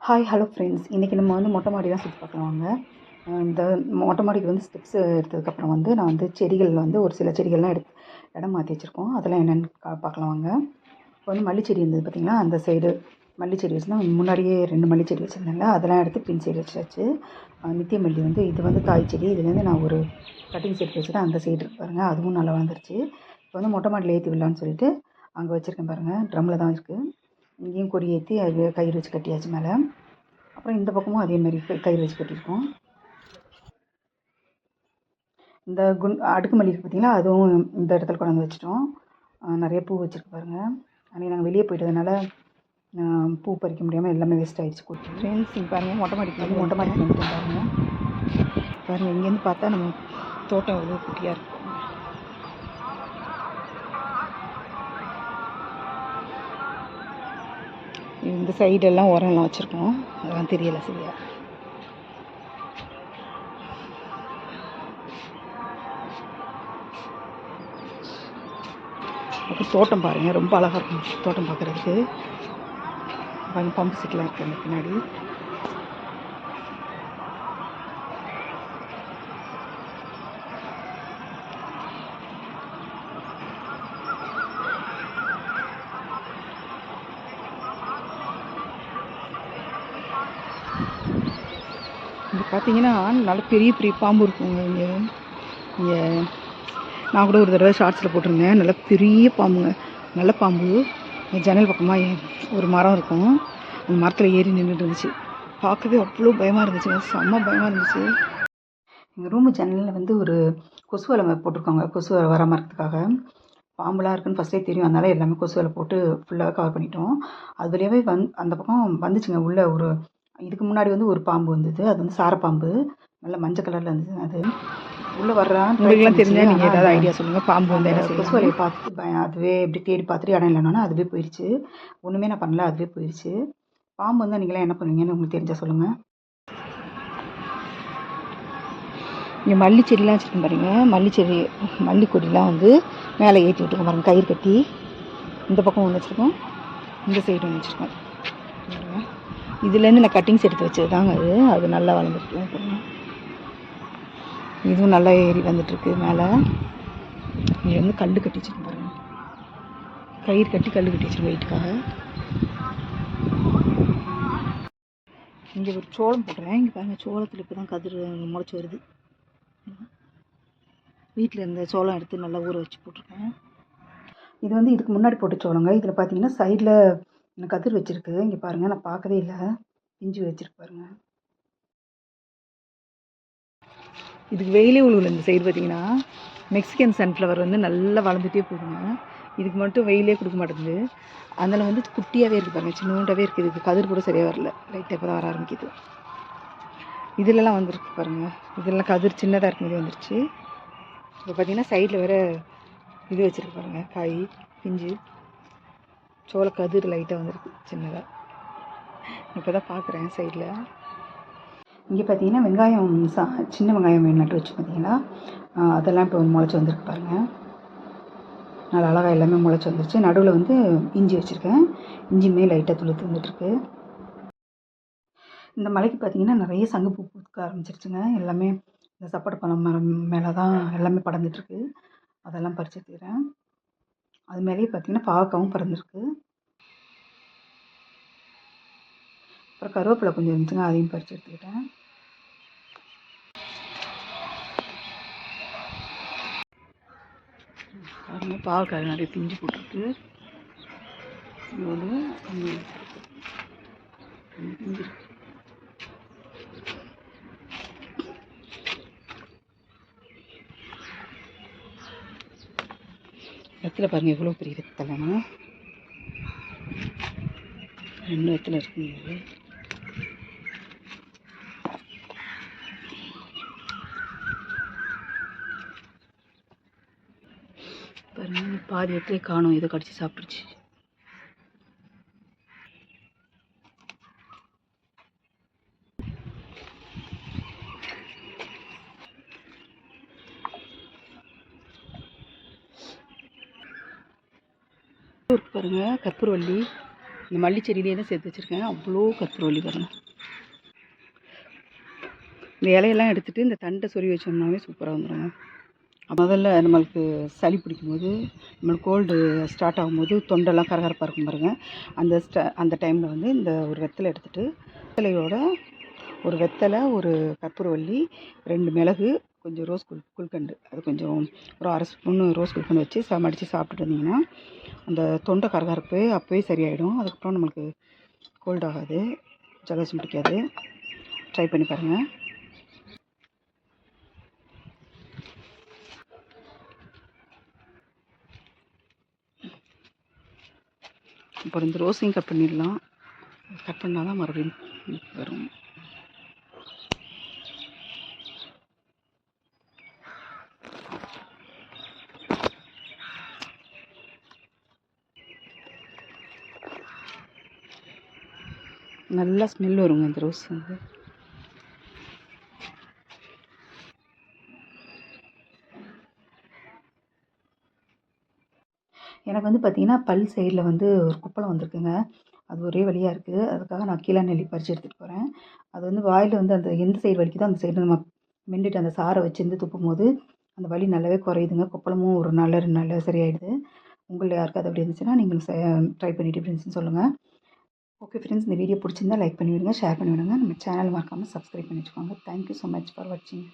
Hi hello friends, இன்றைக்கி நம்ம வந்து மொட்டை மாடி தான் சுற்றி பார்க்கலாம் வாங்க. இந்த மொட்டை மாடிக்கு வந்து ஸ்டெப்ஸ் எடுத்ததுக்கப்புறம் வந்து நான் வந்து செடிகள் வந்து ஒரு சில செடிகள்லாம் இடம் மாற்றி வச்சுருக்கோம். அதெல்லாம் என்னென்னு பார்க்கலாம் வாங்க. இப்போ வந்து மல்லிச்செடி இருந்தது பார்த்திங்கன்னா, அந்த சைடு மல்லிச்செடி வச்சுருந்தேன். முன்னாடியே 2 மல்லிச்செடி வச்சுருந்தேன்ல, அதெல்லாம் எடுத்து பின் சைடு வச்சாச்சு. நித்திய மல்லி வந்து இது வந்து காய் செடி. இதுலேருந்து நான் ஒரு கட்டிங் செட் வச்சுட்டு அந்த சைடு இருக்கு பாருங்கள், அதுவும் நல்லா வளர்ந்துருச்சு. இப்போ வந்து மொட்டை மாடியில் ஏற்றி விடலான்னு சொல்லிட்டு அங்கே வச்சுருக்கேன் பாருங்கள், ட்ரம்மில் தான் இருக்குது. இங்கேயும் கொடி ஏற்றி அது கயிறு வச்சு கட்டியாச்சு மேலே. அப்புறம் இந்த பக்கமும் அதேமாதிரி கயிறு வச்சு கட்டியிருக்கோம். இந்த அடுக்குமல்லி இருக்குது பார்த்திங்களா, அதுவும் இந்த இடத்துல கொண்டாந்து வச்சிட்டோம். நிறைய பூ வச்சுருக்கு பாருங்கள். அன்றைக்கி நாங்கள் வெளியே போயிட்டதுனால பூ பறிக்க முடியாமல் எல்லாமே வேஸ்ட் ஆகிடுச்சு. கூட்டு ஃப்ரெண்ட்ஸ் இங்கே பாருங்கள், மொட்டை மாடிக்கு வந்துட்டு பாருங்கள். பாருங்கள், இங்கேருந்து பார்த்தா நம்ம தோட்டம் எவ்வளோ குட்டியாக இருக்கும். இந்த சைடெல்லாம் உரம்லாம் வச்சுருக்கோம், அதெல்லாம் தெரியலை சரியா. அப்போ தோட்டம் பாருங்கள், ரொம்ப அழகாக இருக்கும் தோட்டம் பார்க்குறதுக்கு. பாருங்கள், பம்பு செட்லாம் இருக்குது அந்த பின்னாடி. இங்கே பார்த்தீங்கன்னா நல்ல பெரிய பெரிய பாம்பு இருக்குங்க. இங்கே நான் கூட ஒரு தடவை ஷார்ட்ஸில் போட்டிருந்தேன். நல்ல பெரிய பாம்புங்க, நல்ல பாம்பு. ஜன்னல் பக்கமாக ஒரு மரம் இருக்கும், அந்த மரத்தில் ஏறி நின்றுட்டு இருந்துச்சு. பார்க்கவே அவ்வளோ பயமாக இருந்துச்சுங்க, செம்ம பயமாக இருந்துச்சு. எங்கள் ரூமு ஜன்னலில் வந்து ஒரு கொசு வலை போட்டிருக்காங்க, கொசு வராமல் இருக்கிறதுக்காக. பாம்புலாம் இருக்குன்னு ஃபஸ்ட்டே தெரியும், அதனால் எல்லாமே கொசு வலை போட்டு ஃபுல்லாக கவர் பண்ணிட்டோம். அது வழியாகவே அந்த பக்கம் வந்துச்சுங்க. உள்ளே ஒரு இதுக்கு முன்னாடி வந்து ஒரு பாம்பு வந்தது, அது வந்து சாரப்பாம்பு, நல்ல மஞ்சள் கலரில் இருந்தது. அது உள்ளே வர்றான். உங்களுக்குலாம் தெரிஞ்சால் நீங்கள் ஏதாவது ஐடியா சொல்லுங்கள். பாம்பு வந்து என்ன கொசு வலையை பார்த்துட்டு அதுவே எப்படி தேடி பார்த்துட்டு இடம் இல்லைனா அதுவே போயிடுச்சு. ஒன்றுமே நான் பண்ணல, அதுவே போயிடுச்சு. பாம்பு வந்து நீங்களாம் என்ன பண்ணுவீங்கன்னு உங்களுக்கு தெரிஞ்சால் சொல்லுங்கள். இங்கே மல்லிச்செடிலாம் வச்சுருக்கேன் பாருங்கள். மல்லிச்செடி மல்லிக்கொடிலாம் வந்து மேலே ஏற்றி விட்டுருக்கோம் பாருங்கள், கயிறு கட்டி. இந்த பக்கம் ஒன்று வச்சுருக்கோம், இந்த சைடு ஒன்று வச்சுருக்கோம். இதுலேருந்து நான் கட்டிங்ஸ் எடுத்து வச்சது தாங்க அது நல்லா வளர்ந்துருக்கு. இதுவும் நல்லா ஏறி வந்துட்டுருக்கு மேலே. இங்கே வந்து கல் கட்டி வச்சுருக்கேன் பாருங்கள், கயிறு கட்டி கல் கட்டி வச்சுருக்கேன் வெயிட்டுக்காக. இங்கே ஒரு சோளம் போட்டுறேன். இங்கே பாருங்கள், சோளத்தில் இப்போ தான் கதிர் முளைச்சி வருது. வீட்டில் இருந்த சோளம் எடுத்து நல்லா ஊற வச்சு போட்டிருக்கேன். இது வந்து இதுக்கு முன்னாடி போட்ட சோளங்க. இதில் பார்த்தீங்கன்னா சைடில் கதிர் வச்சுருக்கு. இங்கே பாருங்கள், நான் பார்க்கவே இல்லை, பிஞ்சு வச்சுருக்கு பாருங்கள். இதுக்கு வெயிலே உழுவுல. இந்த சைடு பார்த்திங்கன்னா மெக்சிகன் சன்ஃப்ளவர் வந்து நல்லா வளர்ந்துட்டே போகுதுங்க. இதுக்கு மட்டும் வெயிலே கொடுக்க மாட்டேங்குது. அதனால் வந்து குட்டியாகவே இருக்குது பாருங்கள், சின்னூண்டாகவே இருக்குது. இதுக்கு கதிர் கூட சரியாக வரல, லைட்டாக இப்போ தான் வர ஆரம்பிக்குது. இதிலலாம் வந்துருக்கு பாருங்கள், இதெல்லாம் கதிர் சின்னதாக இருக்கும்போது வந்துருச்சு. இப்போ பார்த்திங்கன்னா சைடில் வேறு இது வச்சுருக்கு பாருங்கள், காய் பிஞ்சு சோள கதிர் லைட்டாக வந்துருக்கு சின்னதாக. இப்போ தான் பார்க்குறேன் சைடில். இங்கே பார்த்தீங்கன்னா வெங்காயம் சின்ன வெங்காயம் நட்டு வச்சு பார்த்தீங்கன்னா அதெல்லாம் இப்போ முளைச்சி வந்துருக்கு பாருங்கள். நல்லா அழகாக எல்லாமே முளைச்சி வந்துருச்சு. நடுவில் வந்து இஞ்சி வச்சுருக்கேன், இஞ்சியுமே லைட்டாக துளுத்து வந்துட்டுருக்கு. இந்த மலைக்கு பார்த்தீங்கன்னா நிறைய சங்குப்பூ பூக்க ஆரம்பிச்சிருச்சுங்க. எல்லாமே இந்த சப்போட்டா பழம் மரம் மேலே தான் எல்லாமே படர்ந்துட்டுருக்கு. அதெல்லாம் பறிச்சு எடுத்துக்கிறேன். அது மேலேயே பார்த்தீங்கன்னா பாவக்காவும் பறந்துருக்கு. அப்புறம் கருவேப்பிலை கொஞ்சம் இருந்துச்சுங்க, அதையும் பறித்து எடுத்துக்கிட்டேன். பாவக்காய் நிறைய பிஞ்சு போட்டுருக்கு. பிஞ்சு வெத்தலை பாருங்கள், எவ்வளோ பெரிய வெத்தலைன்னா 2 வெத்தலை இருக்குங்க. பாருங்கள், பாதி வெத்தலை காணும், இதை கடிச்சு சாப்பிட்டுருச்சு. பாருங்கள், கற்பூரவள்ளி இந்த மல்லி செடியிலே தான் சேர்த்து வச்சுருக்கேன். அவ்வளோ கற்பூரவள்ளி பாருங்கள். இந்த இலையெல்லாம் எடுத்துகிட்டு இந்த தண்டை சொருவி வச்சோம்னாவே சூப்பராக வந்துடுங்க. முதல்ல நம்மளுக்கு சளி பிடிக்கும்போது, நம்மளுக்கு கோல்டு ஸ்டார்ட் ஆகும்போது தொண்டெல்லாம் கரகரப்பாக இருக்கும் பாருங்கள். அந்த டைமில் வந்து இந்த ஒரு வெத்தலை எடுத்துகிட்டு, வெத்தலையோட ஒரு வெத்தலை, ஒரு கற்பூரவள்ளி, 2 மிளகு, கொஞ்சம் ரோஸ் குல்கண்டு, அது கொஞ்சம் ஒரு 1/2 ஸ்பூன் ரோஸ் குல்கண்டு வச்சு மடித்து சாப்பிட்டுட்டு வந்தீங்கன்னா அந்த தொண்டை கரகரப்பு அப்போவே சரியாயிடும். அதுக்கப்புறம் நம்மளுக்கு கோல்டு ஆகாது, ஜலதோஷம் பிடிக்காது. ட்ரை பண்ணி பாருங்கள். இப்போ இந்த ரோஸையும் கட் பண்ணிடலாம். கட் பண்ணால் தான் மறுபடியும் வரும். நல்லா ஸ்மெல் வருங்க இந்த ரோஸ் வந்து. எனக்கு வந்து பார்த்திங்கன்னா பல் சைடில் வந்து ஒரு குப்பளம் வந்திருக்குங்க. அது ஒரே வலியாக இருக்குது. அதுக்காக நான் கீழே நெல்லி பறித்து எடுத்துகிட்டு போகிறேன். அது வந்து வாயில் வந்து அந்த எந்த சைடு வலிக்குதோ அந்த சைடு நம்ம மென்னுட்டு அந்த சாரை வச்சுருந்து துப்பும் போது அந்த வலி நல்லாவே குறையுதுங்க. குப்பளமும் ஒரு நாள் 2 நாளில் சரியாயிடுது. உங்களில் யாருக்காவது அப்படி இருந்துச்சுன்னா நீங்களும் ட்ரை பண்ணிவிட்டு எப்படி இருந்துச்சுன்னு சொல்லுங்கள். ஓகே ஃப்ரெண்ட்ஸ், இந்த வீடியோ பிடிச்சிருந்தா லைக் பண்ணி விடுங்க, ஷேர் பண்ணி விடுங்க. நம்ம சேனல் மறக்காமல் சப்ஸ்கிரைப் பண்ணி வச்சுக்கோங்க. தேங்க்யூ ஸோ மச் ஃபார் வாட்சிங்.